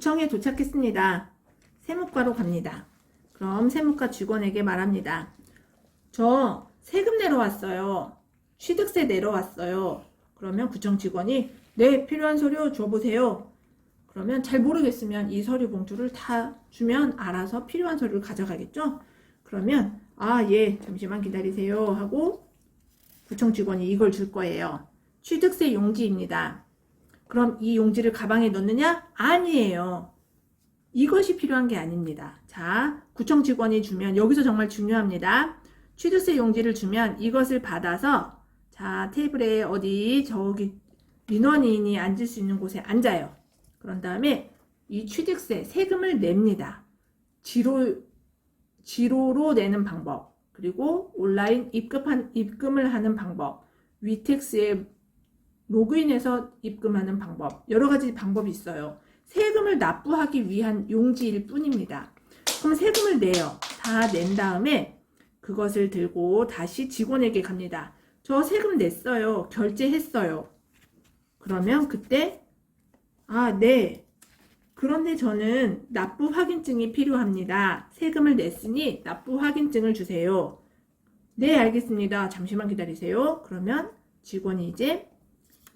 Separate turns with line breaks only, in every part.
구청에 도착했습니다. 세무과로 갑니다. 그럼 세무과 직원에게 말합니다. 저 세금 내러 왔어요. 취득세 내러 왔어요. 그러면 구청 직원이 네, 필요한 서류 줘보세요. 그러면 잘 모르겠으면 이 서류 봉투를 다 주면 알아서 필요한 서류를 가져가겠죠? 그러면 예, 잠시만 기다리세요 하고 구청 직원이 이걸 줄 거예요. 취득세 용지입니다. 그럼 이 용지를 가방에 넣느냐? 아니에요. 이것이 필요한 게 아닙니다. 자, 구청 직원이 주면 여기서 정말 중요합니다. 취득세 용지를 주면 이것을 받아서 자, 테이블에 어디 저기 민원인이 앉을 수 있는 곳에 앉아요. 그런 다음에 이 취득세 세금을 냅니다. 지로로 내는 방법, 그리고 온라인 입금을 하는 방법, 위택스에 로그인해서 입금하는 방법, 여러 가지 방법이 있어요. 세금을 납부하기 위한 용지일 뿐입니다. 그럼 세금을 내요. 다 낸 다음에 그것을 들고 다시 직원에게 갑니다. 저 세금 냈어요. 결제했어요. 그러면 그때 네. 그런데 저는 납부 확인증이 필요합니다. 세금을 냈으니 납부 확인증을 주세요. 네, 알겠습니다. 잠시만 기다리세요. 그러면 직원이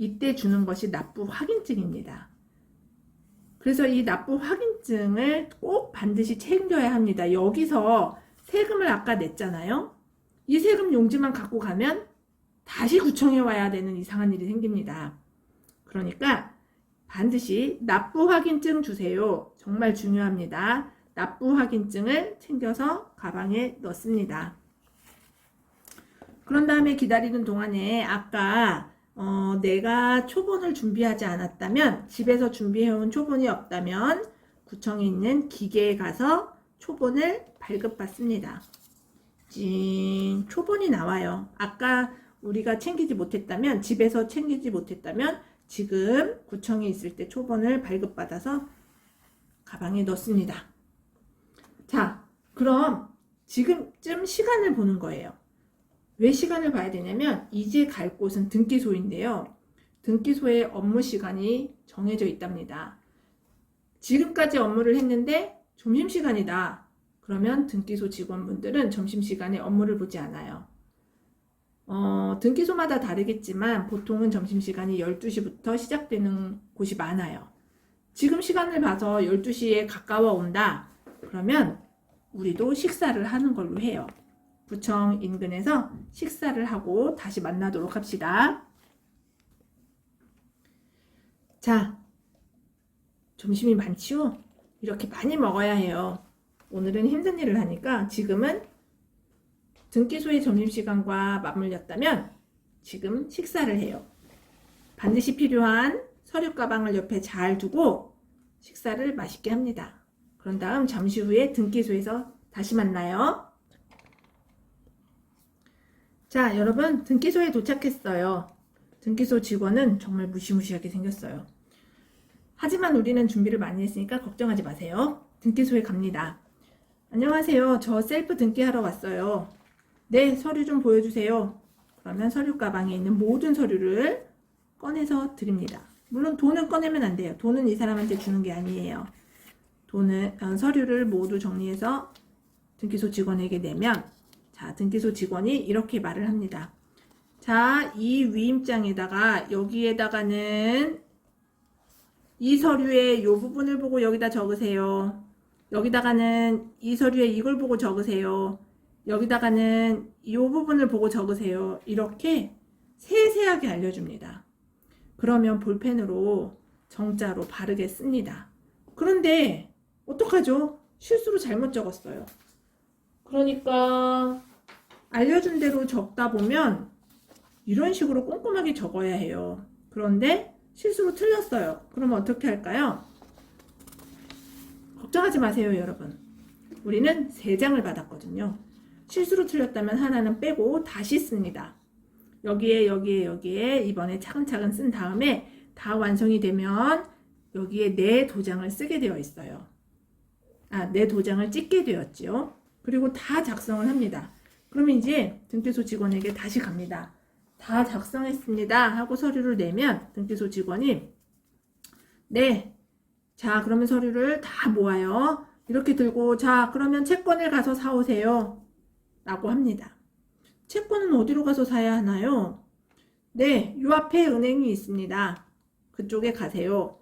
이때 주는 것이 납부 확인증입니다. 그래서 이 납부 확인증을 꼭 반드시 챙겨야 합니다. 여기서 세금을 아까 냈잖아요. 이 세금 용지만 갖고 가면 다시 구청에 와야 되는 이상한 일이 생깁니다. 그러니까 반드시 납부 확인증 주세요. 정말 중요합니다. 납부 확인증을 챙겨서 가방에 넣습니다. 그런 다음에 기다리는 동안에 아까 내가 초본을 준비하지 않았다면, 집에서 준비해온 초본이 없다면 구청에 있는 기계에 가서 초본을 발급받습니다. 초본이 나와요. 아까 우리가 챙기지 못했다면, 집에서 챙기지 못했다면 지금 구청에 있을 때 초본을 발급받아서 가방에 넣습니다. 자, 그럼 지금쯤 시간을 보는 거예요. 왜 시간을 봐야 되냐면 이제 갈 곳은 등기소인데요. 등기소의 업무 시간이 정해져 있답니다. 지금까지 업무를 했는데 점심시간이다. 그러면 등기소 직원분들은 점심시간에 업무를 보지 않아요. 등기소마다 다르겠지만 보통은 점심시간이 12시부터 시작되는 곳이 많아요. 지금 시간을 봐서 12시에 가까워 온다. 그러면 우리도 식사를 하는 걸로 해요. 구청 인근에서 식사를 하고 다시 만나도록 합시다. 자, 점심이 많지요? 이렇게 많이 먹어야 해요. 오늘은 힘든 일을 하니까 지금은 등기소의 점심시간과 맞물렸다면 지금 식사를 해요. 반드시 필요한 서류 가방을 옆에 잘 두고 식사를 맛있게 합니다. 그런 다음 잠시 후에 등기소에서 다시 만나요. 자, 여러분, 등기소에 도착했어요. 등기소 직원은 정말 무시무시하게 생겼어요. 하지만 우리는 준비를 많이 했으니까 걱정하지 마세요. 등기소에 갑니다. 안녕하세요. 저 셀프 등기하러 왔어요. 네, 서류 좀 보여주세요. 그러면 서류 가방에 있는 모든 서류를 꺼내서 드립니다. 물론 돈은 꺼내면 안 돼요. 돈은 이 사람한테 주는 게 아니에요. 서류를 모두 정리해서 등기소 직원에게 내면, 자, 등기소 직원이 이렇게 말을 합니다. 자, 이 위임장에다가 여기에다가는 이 서류의 이 부분을 보고 여기다 적으세요. 여기다가는 이 서류에 이걸 보고 적으세요. 여기다가는 이 부분을 보고 적으세요. 이렇게 세세하게 알려줍니다. 그러면 볼펜으로 정자로 바르게 씁니다. 그런데 어떡하죠? 실수로 잘못 적었어요. 그러니까 알려준 대로 적다 보면 이런 식으로 꼼꼼하게 적어야 해요. 그런데 실수로 틀렸어요. 그러면 어떻게 할까요? 걱정하지 마세요, 여러분. 우리는 3장을 받았거든요. 실수로 틀렸다면 하나는 빼고 다시 씁니다. 여기에 이번에 차근차근 쓴 다음에 다 완성이 되면 여기에 내 도장을 쓰게 되어 있어요. 내 도장을 찍게 되었지요. 그리고 다 작성을 합니다. 그러면 이제 등기소 직원에게 다시 갑니다. 다 작성했습니다 하고 서류를 내면 등기소 직원이 네, 자, 그러면 서류를 다 모아요. 이렇게 들고, 자, 그러면 채권을 가서 사오세요. 라고 합니다. 채권은 어디로 가서 사야 하나요? 네, 요 앞에 은행이 있습니다. 그쪽에 가세요.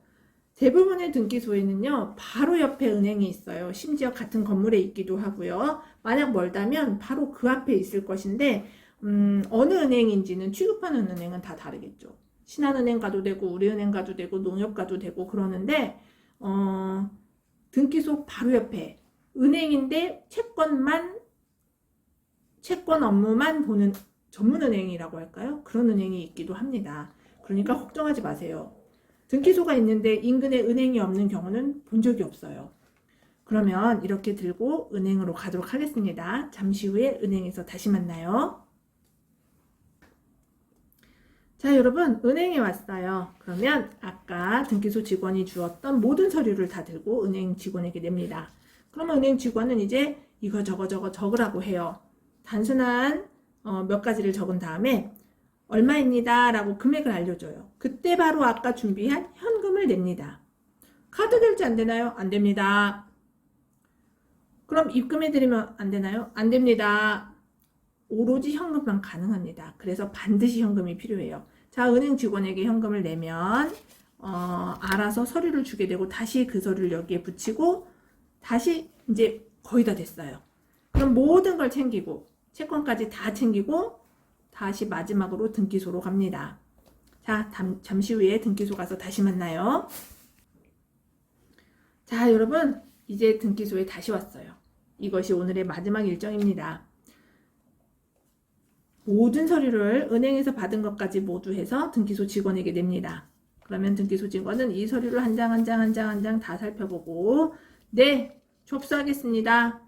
대부분의 등기소에는요, 바로 옆에 은행이 있어요. 심지어 같은 건물에 있기도 하고요. 만약 멀다면 바로 그 앞에 있을 것인데, 어느 은행인지는 취급하는 은행은 다 다르겠죠. 신한은행 가도 되고, 우리은행 가도 되고, 농협 가도 되고 그러는데, 등기소 바로 옆에 은행인데 채권 업무만 보는 전문은행이라고 할까요? 그런 은행이 있기도 합니다. 그러니까 걱정하지 마세요. 등기소가 있는데 인근에 은행이 없는 경우는 본 적이 없어요. 그러면 이렇게 들고 은행으로 가도록 하겠습니다. 잠시 후에 은행에서 다시 만나요. 자, 여러분, 은행에 왔어요. 그러면 아까 등기소 직원이 주었던 모든 서류를 다 들고 은행 직원에게 냅니다. 그러면 은행 직원은 이제 이거 저거 적으라고 해요. 단순한 몇 가지를 적은 다음에 얼마입니다 라고 금액을 알려줘요. 그때 바로 아까 준비한 현금을 냅니다. 카드 결제 안 되나요? 안 됩니다. 그럼 입금해드리면 안 되나요? 안 됩니다. 오로지 현금만 가능합니다. 그래서 반드시 현금이 필요해요. 자, 은행 직원에게 현금을 내면 알아서 서류를 주게 되고 다시 그 서류를 여기에 붙이고 다시 이제 거의 다 됐어요. 그럼 모든 걸 챙기고 채권까지 다 챙기고 다시 마지막으로 등기소로 갑니다. 자, 잠시 후에 등기소 가서 다시 만나요. 자, 여러분, 이제 등기소에 다시 왔어요. 이것이 오늘의 마지막 일정입니다. 모든 서류를 은행에서 받은 것까지 모두 해서 등기소 직원에게 냅니다. 그러면 등기소 직원은 이 서류를 한 장 한 장 한 장 한 장 다 살펴보고 네, 접수하겠습니다.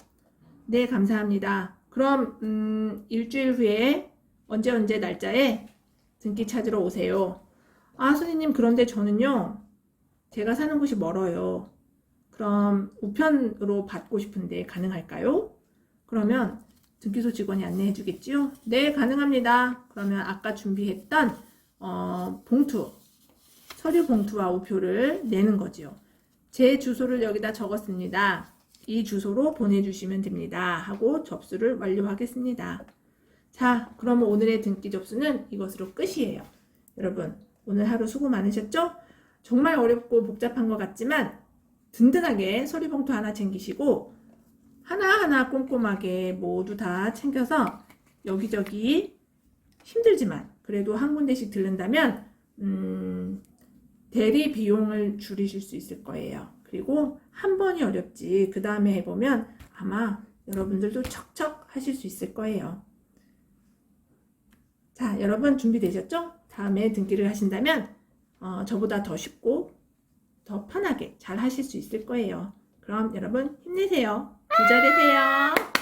네, 감사합니다. 그럼 일주일 후에 언제 날짜에 등기 찾으러 오세요. 아, 선생님, 그런데 저는요, 제가 사는 곳이 멀어요. 그럼 우편으로 받고 싶은데 가능할까요? 그러면 등기소 직원이 안내해 주겠지요? 네, 가능합니다. 그러면 아까 준비했던 봉투, 서류 봉투와 우표를 내는 거지요. 제 주소를 여기다 적었습니다. 이 주소로 보내주시면 됩니다. 하고 접수를 완료하겠습니다. 자, 그러면 오늘의 등기 접수는 이것으로 끝이에요. 여러분, 오늘 하루 수고 많으셨죠? 정말 어렵고 복잡한 것 같지만 든든하게 서류 봉투 하나 챙기시고 하나하나 꼼꼼하게 모두 다 챙겨서 여기저기 힘들지만 그래도 한 군데씩 들른다면 대리 비용을 줄이실 수 있을 거예요. 그리고 한 번이 어렵지 그 다음에 해보면 아마 여러분들도 척척 하실 수 있을 거예요. 자, 여러분 준비되셨죠? 다음에 등기를 하신다면 저보다 더 쉽고 더 편하게 잘 하실 수 있을 거예요. 그럼 여러분 힘내세요. 부자 되세요.